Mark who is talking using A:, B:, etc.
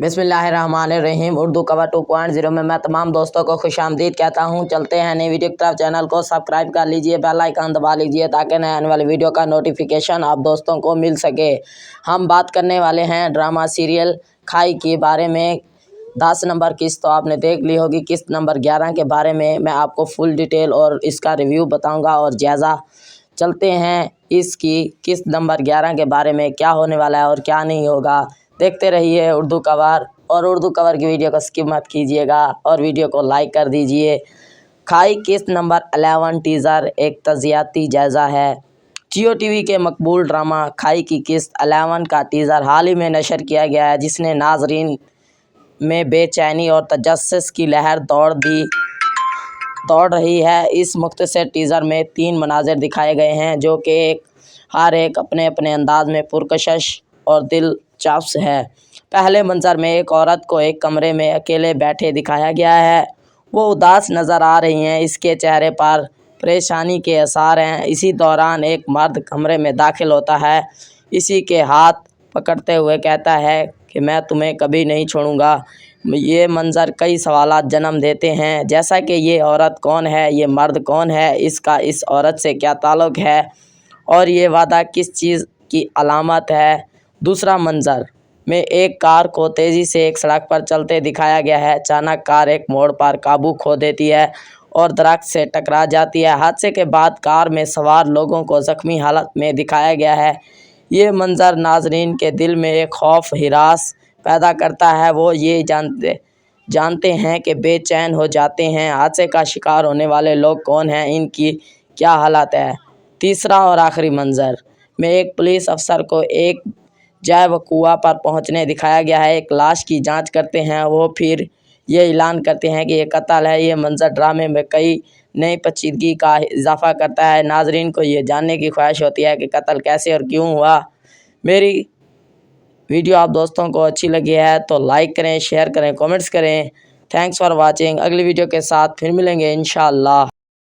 A: बिस्मिल्लाहिर्रहमानिर्रहीम। उर्दू कवर 2.0 में मैं तमाम दोस्तों को खुशामदीद कहता हूँ। चलते हैं नई वीडियो की तरफ। चैनल को सब्सक्राइब कर लीजिए, बेल आइकन दबा लीजिए ताकि नए आने वाली वीडियो का नोटिफिकेशन आप दोस्तों को मिल सके। हम बात करने वाले हैं ड्रामा सीरियल खाई के बारे में। 10 नंबर किस्त तो आपने देख ली होगी। किस्त नंबर 11 के बारे में मैं आपको फुल डिटेल और इसका रिव्यू बताऊँगा और जायज़ा। चलते हैं इसकी किस्त नंबर 11 के बारे में, क्या होने वाला है और क्या नहीं होगा। देखते रहिए उर्दू कवर, और उर्दू कवर की वीडियो को स्किप मत कीजिएगा और वीडियो को लाइक कर दीजिए। खाई किस्त नंबर 11 टीज़र एक तजियाती जायज़ा है। जियो टीवी के मकबूल ड्रामा खाई की किस्त 11 का टीज़र हाल ही में नशर किया गया है, जिसने नाजरीन में बेचैनी और तजस्सुस की लहर दौड़ रही है। इस मुख्तसर टीज़र में 3 मनाज़िर दिखाए गए हैं जो कि हर एक अपने अपने अंदाज में पुरकशिश और दिलचस्प है। पहले मंजर में एक औरत को एक कमरे में अकेले बैठे दिखाया गया है। वो उदास नज़र आ रही हैं, इसके चेहरे पर परेशानी के आसार हैं। इसी दौरान एक मर्द कमरे में दाखिल होता है, इसी के हाथ पकड़ते हुए कहता है कि मैं तुम्हें कभी नहीं छोड़ूंगा। ये मंजर कई सवालात जन्म देते हैं, जैसा कि ये औरत कौन है, ये मर्द कौन है, इसका इस औरत से क्या ताल्लुक़ है और ये वादा किस चीज़ की अलामत है। दूसरा मंजर में एक कार को तेज़ी से एक सड़क पर चलते दिखाया गया है। अचानक कार एक मोड़ पर काबू खो देती है और दरख्त से टकरा जाती है। हादसे के बाद कार में सवार लोगों को ज़ख्मी हालत में दिखाया गया है। ये मंजर नाजरीन के दिल में एक खौफ हिरास पैदा करता है। वो ये जानते हैं कि बेचैन हो जाते हैं। हादसे का शिकार होने वाले लोग कौन हैं, इनकी क्या हालत है। तीसरा और आखिरी मंजर में एक पुलिस अफसर को एक जय वक़ूआ पर पहुंचने दिखाया गया है। एक लाश की जांच करते हैं, वो फिर ये ऐलान करते हैं कि ये कत्ल है। ये मंजर ड्रामे में कई नई पेचीदगी का इजाफा करता है। नाजरीन को ये जानने की ख्वाहिश होती है कि कत्ल कैसे और क्यों हुआ। मेरी वीडियो आप दोस्तों को अच्छी लगी है तो लाइक करें, शेयर करें, कमेंट्स करें। Thanks for watching. अगली वीडियो के साथ फिर मिलेंगे इंशाअल्लाह।